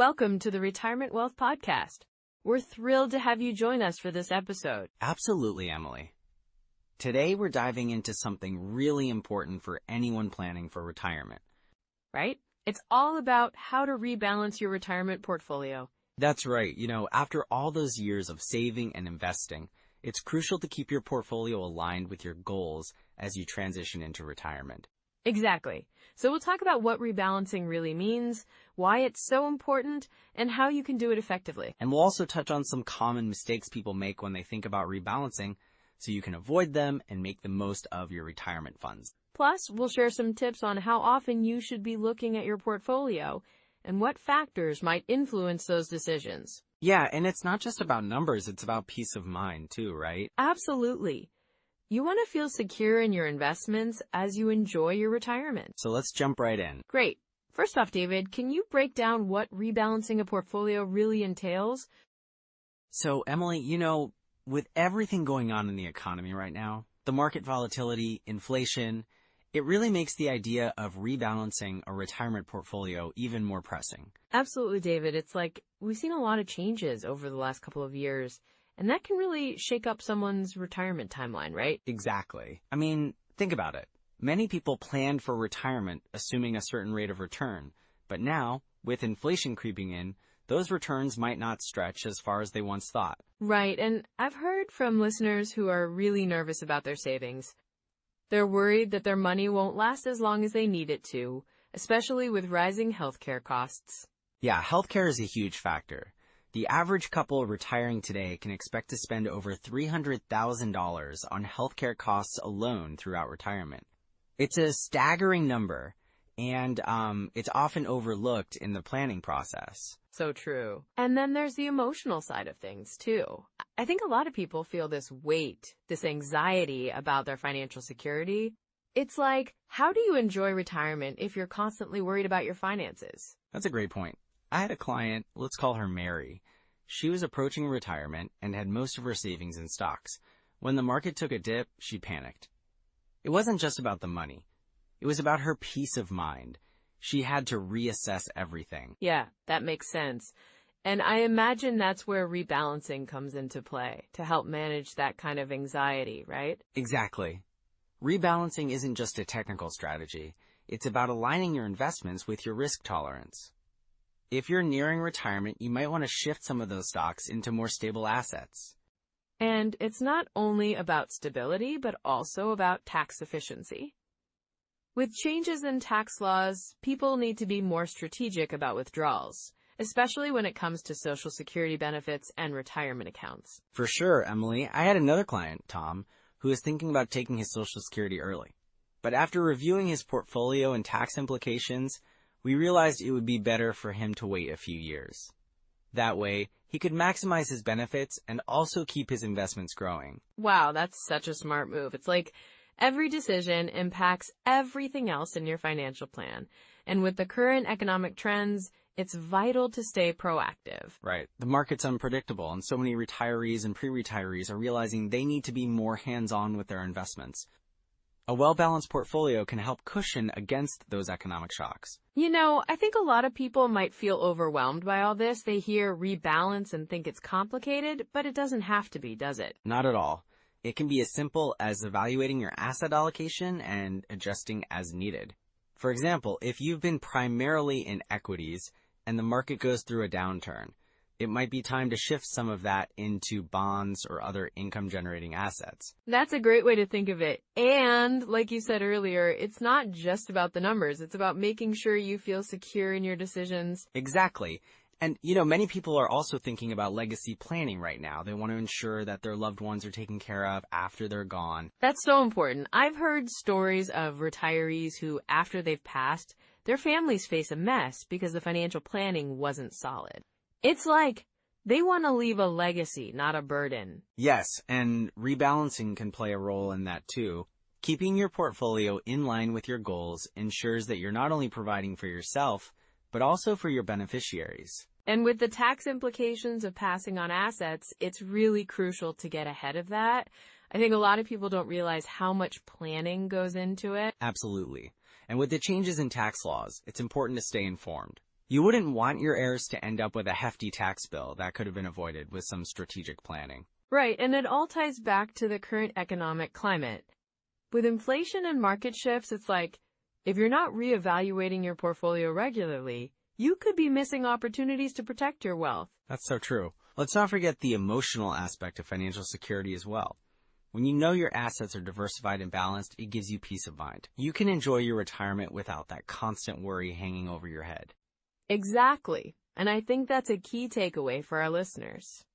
welcome to the Retirement Wealth Podcast. We're thrilled to have you join us for this episode. Absolutely, Emily. Today we're diving into something really important for anyone planning for retirement. Right? It's all about how to rebalance your retirement portfolio. That's right. After all those years of saving and investing, it's crucial to keep your portfolio aligned with your goals as you transition into retirement. Exactly. So we'll talk about what rebalancing really means, why it's so important, and how you can do it effectively. And we'll also touch on some common mistakes people make when they think about rebalancing, so you can avoid them and make the most of your retirement funds. Plus, we'll share some tips on how often you should be looking at your portfolio and what factors might influence those decisions. Yeah, and it's not just about numbers, it's about peace of mind too, right? Absolutely. You want to feel secure in your investments as you enjoy your retirement. So let's jump right in. Great. First off, David, can you break down what rebalancing a portfolio really entails? So, Emily, with everything going on in the economy right now, the market volatility, inflation, it really makes the idea of rebalancing a retirement portfolio even more pressing. Absolutely, David. It's like we've seen a lot of changes over the last couple of years, and that can really shake up someone's retirement timeline, right? Exactly. I mean, think about it. Many people planned for retirement assuming a certain rate of return, but now, with inflation creeping in, those returns might not stretch as far as they once thought. Right, and I've heard from listeners who are really nervous about their savings. They're worried that their money won't last as long as they need it to, especially with rising healthcare costs. Yeah, healthcare is a huge factor. The average couple retiring today can expect to spend over $300,000 on healthcare costs alone throughout retirement. It's a staggering number, and it's often overlooked in the planning process. So true. And then there's the emotional side of things, too. I think a lot of people feel this weight, this anxiety about their financial security. It's like, how do you enjoy retirement if you're constantly worried about your finances? That's a great point. I had a client, let's call her Mary. She was approaching retirement and had most of her savings in stocks. When the market took a dip, she panicked. It wasn't just about the money. It was about her peace of mind. She had to reassess everything. Yeah, that makes sense. And I imagine that's where rebalancing comes into play, to help manage that kind of anxiety, right? Exactly. Rebalancing isn't just a technical strategy. It's about aligning your investments with your risk tolerance. If you're nearing retirement, you might want to shift some of those stocks into more stable assets. And it's not only about stability, but also about tax efficiency. With changes in tax laws, people need to be more strategic about withdrawals, especially when it comes to Social Security benefits and retirement accounts. For sure, Emily. I had another client, Tom, who was thinking about taking his Social Security early. But after reviewing his portfolio and tax implications, we realized it would be better for him to wait a few years. That way, he could maximize his benefits and also keep his investments growing. Wow, that's such a smart move. It's like every decision impacts everything else in your financial plan. And with the current economic trends, it's vital to stay proactive. Right. The market's unpredictable, and so many retirees and pre-retirees are realizing they need to be more hands-on with their investments. A well-balanced portfolio can help cushion against those economic shocks. I think a lot of people might feel overwhelmed by all this. They hear rebalance and think it's complicated, but it doesn't have to be, does it? Not at all. It can be as simple as evaluating your asset allocation and adjusting as needed. For example, if you've been primarily in equities and the market goes through a downturn, it might be time to shift some of that into bonds or other income-generating assets. That's a great way to think of it. And, like you said earlier, it's not just about the numbers. It's about making sure you feel secure in your decisions. Exactly. And, many people are also thinking about legacy planning right now. They want to ensure that their loved ones are taken care of after they're gone. That's so important. I've heard stories of retirees who, after they've passed, their families face a mess because the financial planning wasn't solid. It's like they want to leave a legacy, not a burden. Yes, and rebalancing can play a role in that too. Keeping your portfolio in line with your goals ensures that you're not only providing for yourself, but also for your beneficiaries. And with the tax implications of passing on assets, it's really crucial to get ahead of that. I think a lot of people don't realize how much planning goes into it. Absolutely. And with the changes in tax laws, it's important to stay informed. You wouldn't want your heirs to end up with a hefty tax bill that could have been avoided with some strategic planning. Right, and it all ties back to the current economic climate. With inflation and market shifts, it's like, if you're not reevaluating your portfolio regularly, you could be missing opportunities to protect your wealth. That's so true. Let's not forget the emotional aspect of financial security as well. When you know your assets are diversified and balanced, it gives you peace of mind. You can enjoy your retirement without that constant worry hanging over your head. Exactly. And I think that's a key takeaway for our listeners.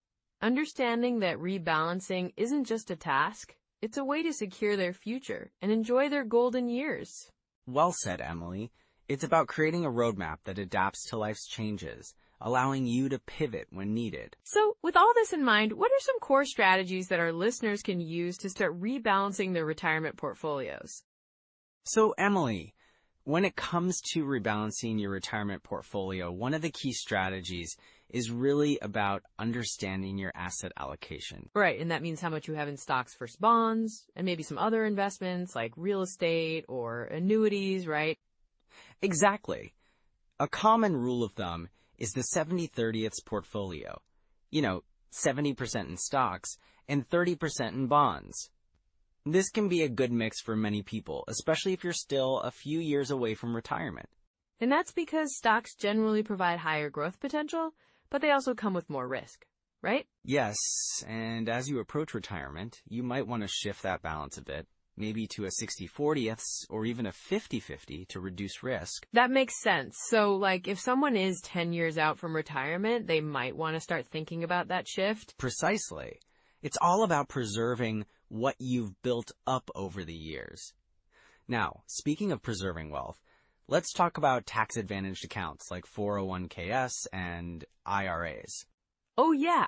Understanding that rebalancing isn't just a task, it's a way to secure their future and enjoy their golden years. Well said, Emily. It's about creating a roadmap that adapts to life's changes, allowing you to pivot when needed. So, with all this in mind, what are some core strategies that our listeners can use to start rebalancing their retirement portfolios? So, Emily, when it comes to rebalancing your retirement portfolio, one of the key strategies is really about understanding your asset allocation. Right, and that means how much you have in stocks versus bonds, and maybe some other investments like real estate or annuities, right? Exactly. A common rule of thumb is the 70-30 portfolio. 70% in stocks and 30% in bonds. This can be a good mix for many people, especially if you're still a few years away from retirement. And that's because stocks generally provide higher growth potential, but they also come with more risk, right? Yes, and as you approach retirement, you might want to shift that balance a bit, maybe to a 60-40 or even a 50-50 to reduce risk. That makes sense. So, if someone is 10 years out from retirement, they might want to start thinking about that shift. Precisely. It's all about preserving what you've built up over the years. Now, speaking of preserving wealth, let's talk about tax-advantaged accounts like 401ks and IRAs. Oh yeah,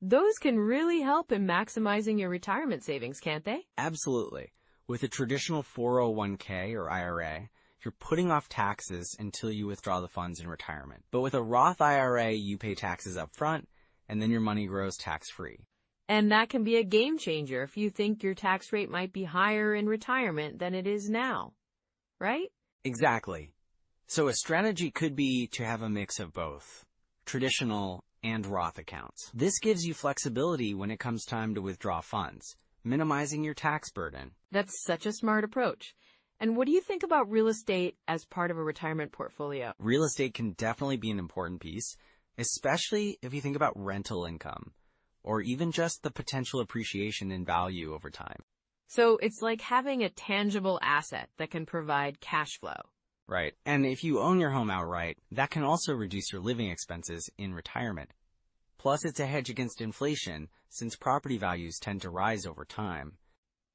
those can really help in maximizing your retirement savings, can't they? Absolutely. With a traditional 401k or IRA, you're putting off taxes until you withdraw the funds in retirement. But with a Roth IRA, you pay taxes up front, and then your money grows tax-free. And that can be a game changer if you think your tax rate might be higher in retirement than it is now, right? Exactly. So a strategy could be to have a mix of both, traditional and Roth accounts. This gives you flexibility when it comes time to withdraw funds, minimizing your tax burden. That's such a smart approach. And what do you think about real estate as part of a retirement portfolio? Real estate can definitely be an important piece, especially if you think about rental income, or even just the potential appreciation in value over time. So it's like having a tangible asset that can provide cash flow. Right. And if you own your home outright, that can also reduce your living expenses in retirement. Plus, it's a hedge against inflation, since property values tend to rise over time.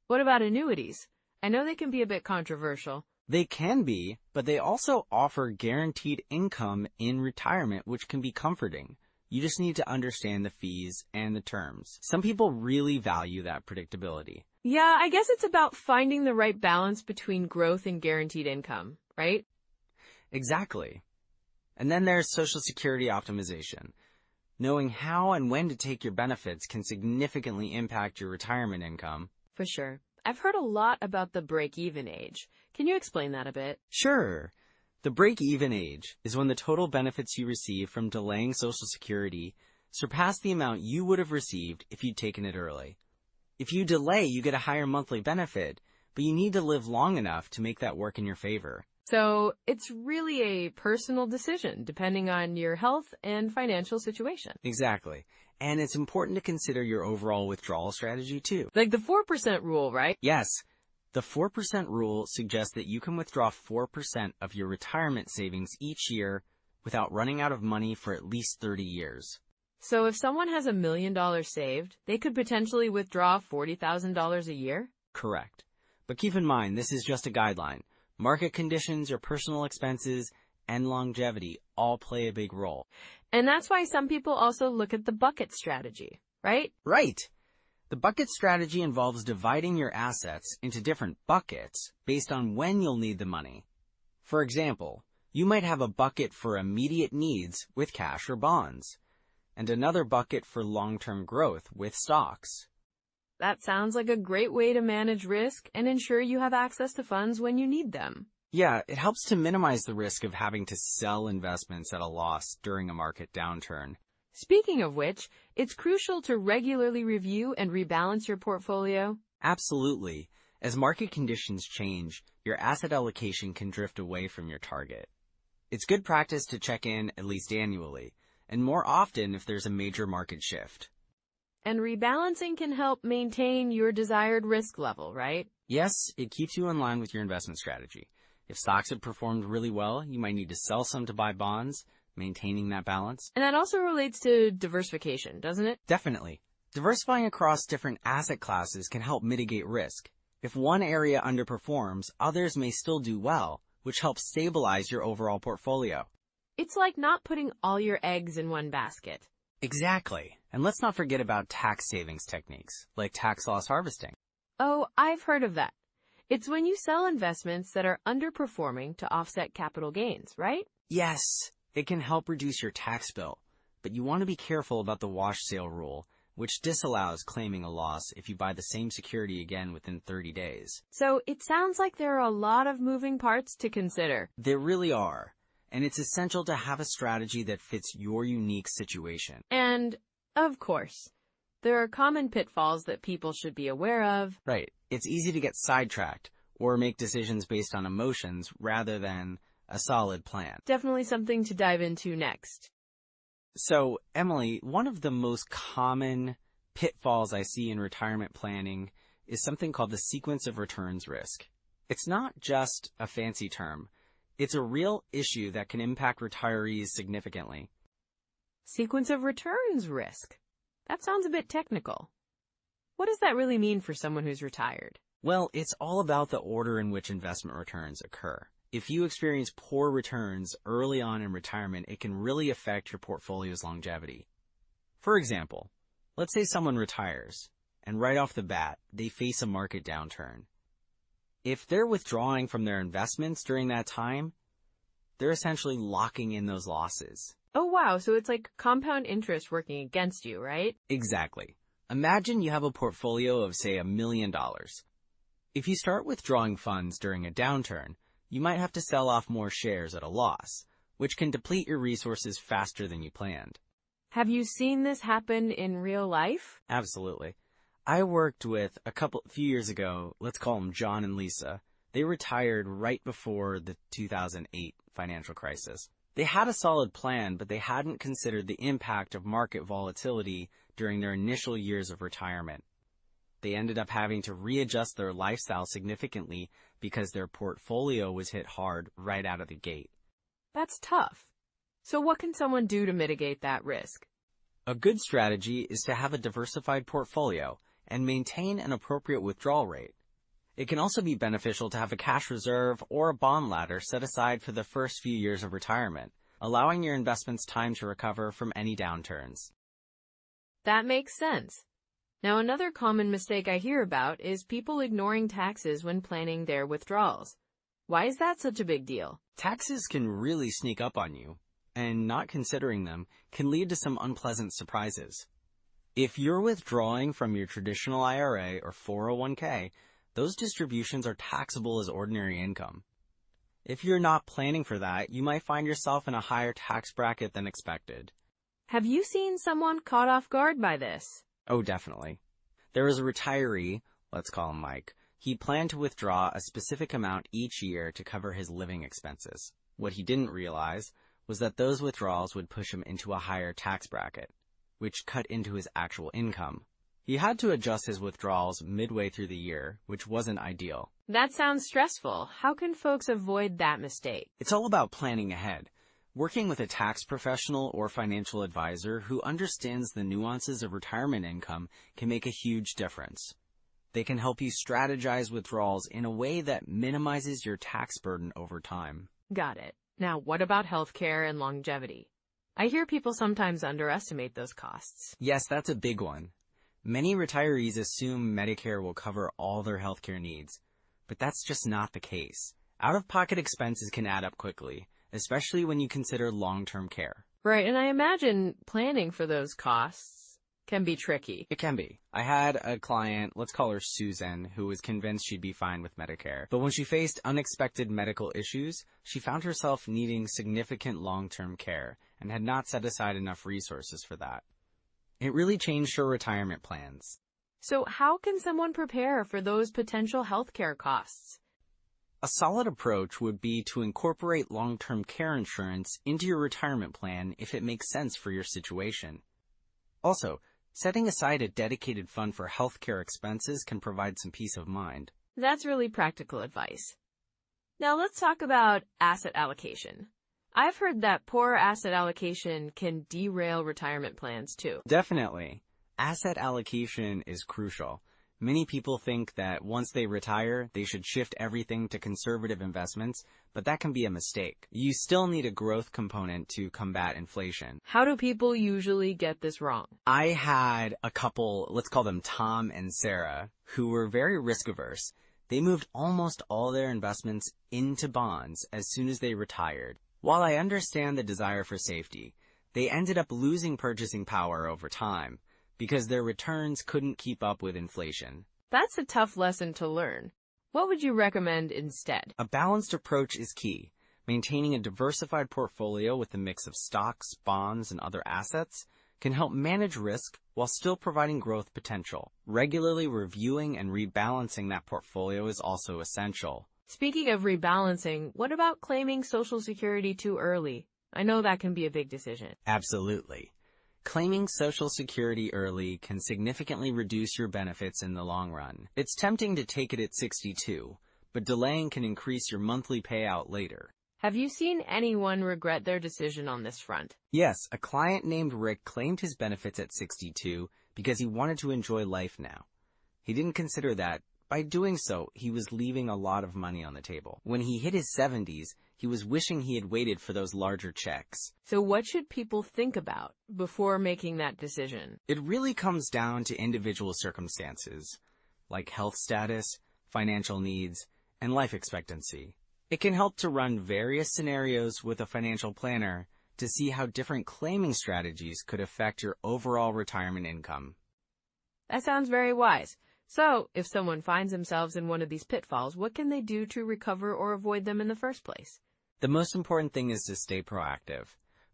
What about annuities? I know they can be a bit controversial. They can be, but they also offer guaranteed income in retirement, which can be comforting. You just need to understand the fees and the terms. Some people really value that predictability. Yeah, I guess it's about finding the right balance between growth and guaranteed income, right? Exactly. And then there's Social Security optimization. Knowing how and when to take your benefits can significantly impact your retirement income. For sure. I've heard a lot about the break-even age. Can you explain that a bit? Sure. The break-even age is when the total benefits you receive from delaying Social Security surpass the amount you would have received if you'd taken it early. If you delay, you get a higher monthly benefit, but you need to live long enough to make that work in your favor. So it's really a personal decision depending on your health and financial situation. Exactly. And it's important to consider your overall withdrawal strategy too. Like the 4% rule, right? Yes. The 4% rule suggests that you can withdraw 4% of your retirement savings each year without running out of money for at least 30 years. So if someone has $1 million saved, they could potentially withdraw $40,000 a year? Correct. But keep in mind, this is just a guideline. Market conditions, your personal expenses, and longevity all play a big role. And that's why some people also look at the bucket strategy, right? Right. The bucket strategy involves dividing your assets into different buckets based on when you'll need the money. For example, you might have a bucket for immediate needs with cash or bonds, and another bucket for long-term growth with stocks. That sounds like a great way to manage risk and ensure you have access to funds when you need them. Yeah, it helps to minimize the risk of having to sell investments at a loss during a market downturn. Speaking of which, it's crucial to regularly review and rebalance your portfolio. Absolutely. As market conditions change, your asset allocation can drift away from your target. It's good practice to check in at least annually, and more often if there's a major market shift. And rebalancing can help maintain your desired risk level, right? Yes, it keeps you in line with your investment strategy. If stocks have performed really well, you might need to sell some to buy bonds, maintaining that balance. And that also relates to diversification, doesn't it? Definitely. Diversifying across different asset classes can help mitigate risk. If one area underperforms, others may still do well, which helps stabilize your overall portfolio. It's like not putting all your eggs in one basket. Exactly. And let's not forget about tax savings techniques, like tax loss harvesting. Oh, I've heard of that. It's when you sell investments that are underperforming to offset capital gains, right? Yes, it can help reduce your tax bill, but you want to be careful about the wash sale rule, which disallows claiming a loss if you buy the same security again within 30 days. So it sounds like there are a lot of moving parts to consider. There really are, and it's essential to have a strategy that fits your unique situation. And, of course, there are common pitfalls that people should be aware of. Right. It's easy to get sidetracked or make decisions based on emotions rather than a solid plan. Definitely something to dive into next. So, Emily, one of the most common pitfalls I see in retirement planning is something called the sequence of returns risk. It's not just a fancy term. It's a real issue that can impact retirees significantly. Sequence of returns risk. That sounds a bit technical. What does that really mean for someone who's retired? Well, it's all about the order in which investment returns occur. If you experience poor returns early on in retirement, it can really affect your portfolio's longevity. For example, let's say someone retires, and right off the bat, they face a market downturn. If they're withdrawing from their investments during that time, they're essentially locking in those losses. Oh wow, so it's like compound interest working against you, right? Exactly. Imagine you have a portfolio of, say, $1 million. If you start withdrawing funds during a downturn, you might have to sell off more shares at a loss, which can deplete your resources faster than you planned. Have you seen this happen in real life? Absolutely. I worked with a few years ago, let's call them John and Lisa. They retired right before the 2008 financial crisis. They had a solid plan, but they hadn't considered the impact of market volatility during their initial years of retirement. They ended up having to readjust their lifestyle significantly because their portfolio was hit hard right out of the gate. That's tough. So what can someone do to mitigate that risk? A good strategy is to have a diversified portfolio and maintain an appropriate withdrawal rate. It can also be beneficial to have a cash reserve or a bond ladder set aside for the first few years of retirement, allowing your investments time to recover from any downturns. That makes sense. Now, another common mistake I hear about is people ignoring taxes when planning their withdrawals. Why is that such a big deal? Taxes can really sneak up on you, and not considering them can lead to some unpleasant surprises. If you're withdrawing from your traditional IRA or 401k, those distributions are taxable as ordinary income. If you're not planning for that, you might find yourself in a higher tax bracket than expected. Have you seen someone caught off guard by this? Oh, definitely. There was a retiree, let's call him Mike. He planned to withdraw a specific amount each year to cover his living expenses. What he didn't realize was that those withdrawals would push him into a higher tax bracket, which cut into his actual income. He had to adjust his withdrawals midway through the year, which wasn't ideal. That sounds stressful. How can folks avoid that mistake? It's all about planning ahead. Working with a tax professional or financial advisor who understands the nuances of retirement income can make a huge difference. They can help you strategize withdrawals in a way that minimizes your tax burden over time. Got it. Now, what about healthcare and longevity? I hear people sometimes underestimate those costs. Yes, that's a big one. Many retirees assume Medicare will cover all their healthcare needs, but that's just not the case. Out-of-pocket expenses can add up quickly, especially when you consider long-term care. Right, and I imagine planning for those costs can be tricky. It can be. I had a client, let's call her Susan, who was convinced she'd be fine with Medicare. But when she faced unexpected medical issues, she found herself needing significant long-term care and had not set aside enough resources for that. It really changed her retirement plans. So how can someone prepare for those potential healthcare costs? A solid approach would be to incorporate long-term care insurance into your retirement plan if it makes sense for your situation. Also, setting aside a dedicated fund for healthcare expenses can provide some peace of mind. That's really practical advice. Now let's talk about asset allocation. I've heard that poor asset allocation can derail retirement plans too. Definitely. Asset allocation is crucial. Many people think that once they retire, they should shift everything to conservative investments, but that can be a mistake. You still need a growth component to combat inflation. How do people usually get this wrong? I had a couple, let's call them Tom and Sarah, who were very risk averse. They moved almost all their investments into bonds as soon as they retired. While I understand the desire for safety, they ended up losing purchasing power over time, because their returns couldn't keep up with inflation. That's a tough lesson to learn. What would you recommend instead? A balanced approach is key. Maintaining a diversified portfolio with a mix of stocks, bonds, and other assets can help manage risk while still providing growth potential. Regularly reviewing and rebalancing that portfolio is also essential. Speaking of rebalancing, what about claiming Social Security too early? I know that can be a big decision. Absolutely. Claiming Social Security early can significantly reduce your benefits in the long run. It's tempting to take it at 62, but delaying can increase your monthly payout later. Have you seen anyone regret their decision on this front? Yes, a client named Rick claimed his benefits at 62 because he wanted to enjoy life now. He didn't consider that, by doing so, he was leaving a lot of money on the table. When he hit his 70s, he was wishing he had waited for those larger checks. So what should people think about before making that decision? It really comes down to individual circumstances, like health status, financial needs, and life expectancy. It can help to run various scenarios with a financial planner to see how different claiming strategies could affect your overall retirement income. That sounds very wise. So, if someone finds themselves in one of these pitfalls, what can they do to recover or avoid them in the first place? The most important thing is to stay proactive.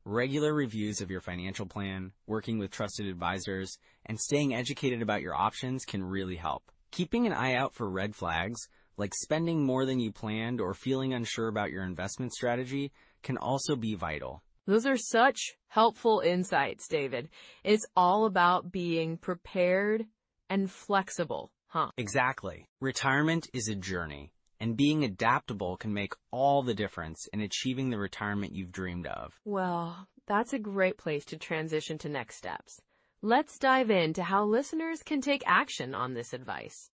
Regular reviews of your financial plan, working with trusted advisors, and staying educated about your options can really help. Keeping an eye out for red flags, like spending more than you planned or feeling unsure about your investment strategy, can also be vital. Those are such helpful insights, David. It's all about being prepared and flexible, huh? Exactly. Retirement is a journey, and being adaptable can make all the difference in achieving the retirement you've dreamed of. Well, that's a great place to transition to next steps. Let's dive into how listeners can take action on this advice.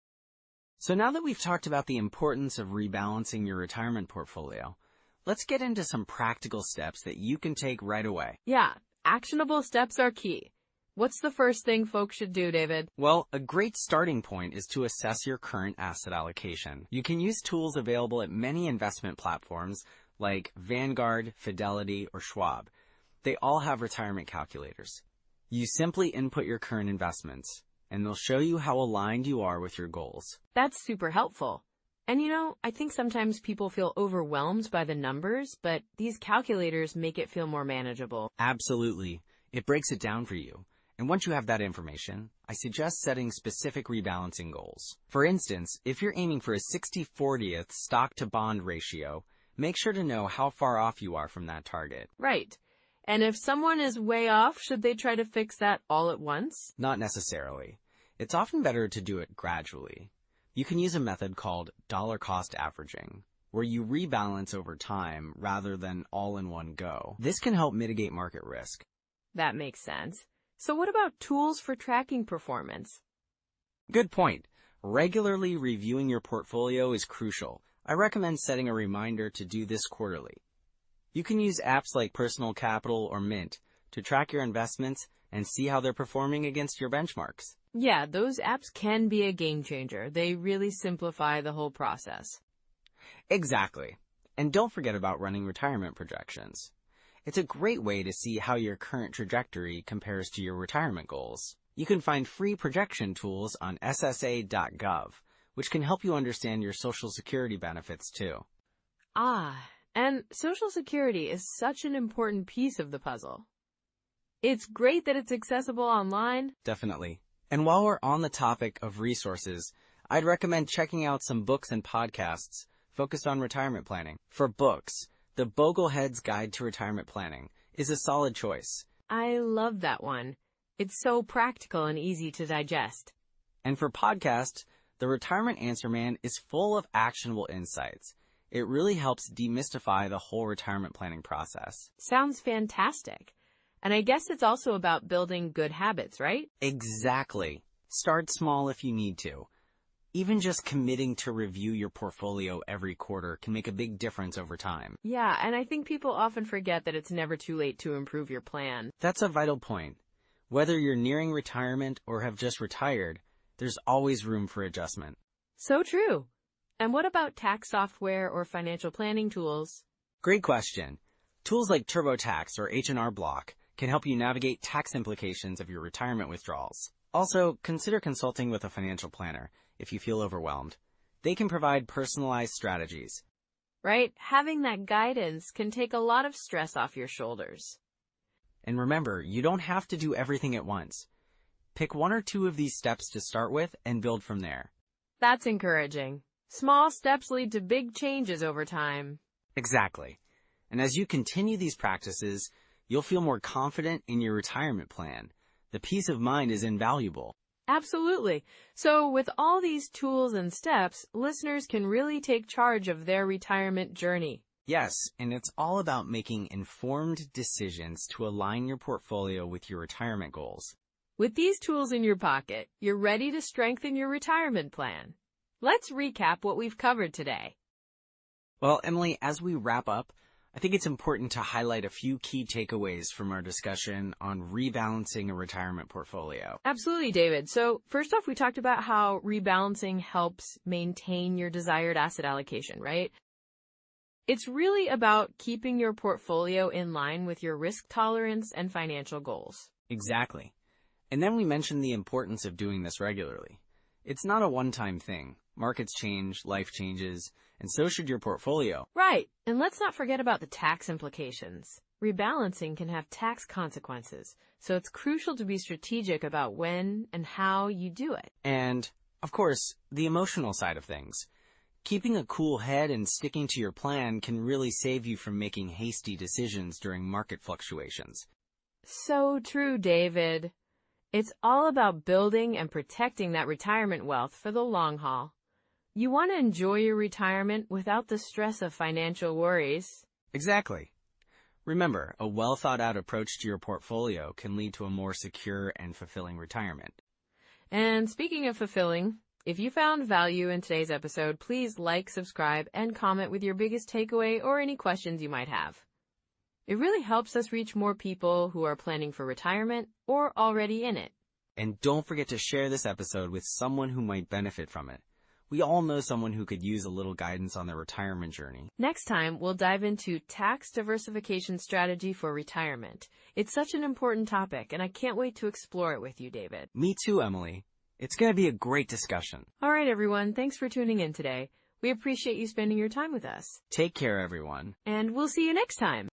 So now that we've talked about the importance of rebalancing your retirement portfolio, let's get into some practical steps that you can take right away. Yeah, actionable steps are key. What's the first thing folks should do, David? Well, a great starting point is to assess your current asset allocation. You can use tools available at many investment platforms like Vanguard, Fidelity, or Schwab. They all have retirement calculators. You simply input your current investments, and they'll show you how aligned you are with your goals. That's super helpful. And I think sometimes people feel overwhelmed by the numbers, but these calculators make it feel more manageable. Absolutely. It breaks it down for you. And once you have that information, I suggest setting specific rebalancing goals. For instance, if you're aiming for a 60/40th stock-to-bond ratio, make sure to know how far off you are from that target. Right. And if someone is way off, should they try to fix that all at once? Not necessarily. It's often better to do it gradually. You can use a method called dollar cost averaging, where you rebalance over time rather than all in one go. This can help mitigate market risk. That makes sense. So what about tools for tracking performance? Good point. Regularly reviewing your portfolio is crucial. I recommend setting a reminder to do this quarterly. You can use apps like Personal Capital or Mint to track your investments and see how they're performing against your benchmarks. Yeah, those apps can be a game changer. They really simplify the whole process. Exactly. And don't forget about running retirement projections. It's a great way to see how your current trajectory compares to your retirement goals. You can find free projection tools on ssa.gov, which can help you understand your Social Security benefits too. And Social Security is such an important piece of the puzzle. It's great that it's accessible online. Definitely. And while we're on the topic of resources, I'd recommend checking out some books and podcasts focused on retirement planning. For books, The Boglehead's Guide to Retirement Planning is a solid choice. I love that one. It's so practical and easy to digest. And for podcasts, The Retirement Answer Man is full of actionable insights. It really helps demystify the whole retirement planning process. Sounds fantastic. And I guess it's also about building good habits, right? Exactly. Start small if you need to. Even just committing to review your portfolio every quarter can make a big difference over time. Yeah, and I think people often forget that it's never too late to improve your plan. That's a vital point. Whether you're nearing retirement or have just retired, there's always room for adjustment. So true. And what about tax software or financial planning tools? Great question. Tools like TurboTax or H&R Block can help you navigate tax implications of your retirement withdrawals. Also, consider consulting with a financial planner if you feel overwhelmed. They can provide personalized strategies. Right? Having that guidance can take a lot of stress off your shoulders. And remember, you don't have to do everything at once. Pick one or two of these steps to start with and build from there. That's encouraging. Small steps lead to big changes over time. Exactly. And as you continue these practices, you'll feel more confident in your retirement plan. The peace of mind is invaluable. Absolutely. So with all these tools and steps, listeners can really take charge of their retirement journey. Yes, and it's all about making informed decisions to align your portfolio with your retirement goals. With these tools in your pocket, you're ready to strengthen your retirement plan. Let's recap what we've covered today. Well, Emily, as we wrap up, I think it's important to highlight a few key takeaways from our discussion on rebalancing a retirement portfolio. Absolutely, David. So first off, we talked about how rebalancing helps maintain your desired asset allocation, right? It's really about keeping your portfolio in line with your risk tolerance and financial goals. Exactly. And then we mentioned the importance of doing this regularly. It's not a one-time thing. Markets change, life changes, and so should your portfolio. Right. And let's not forget about the tax implications. Rebalancing can have tax consequences, so it's crucial to be strategic about when and how you do it. And, of course, the emotional side of things. Keeping a cool head and sticking to your plan can really save you from making hasty decisions during market fluctuations. So true, David. It's all about building and protecting that retirement wealth for the long haul. You want to enjoy your retirement without the stress of financial worries. Exactly. Remember, a well-thought-out approach to your portfolio can lead to a more secure and fulfilling retirement. And speaking of fulfilling, if you found value in today's episode, please like, subscribe, and comment with your biggest takeaway or any questions you might have. It really helps us reach more people who are planning for retirement or already in it. And don't forget to share this episode with someone who might benefit from it. We all know someone who could use a little guidance on their retirement journey. Next time, we'll dive into tax diversification strategy for retirement. It's such an important topic, and I can't wait to explore it with you, David. Me too, Emily. It's going to be a great discussion. All right, everyone. Thanks for tuning in today. We appreciate you spending your time with us. Take care, everyone. And we'll see you next time.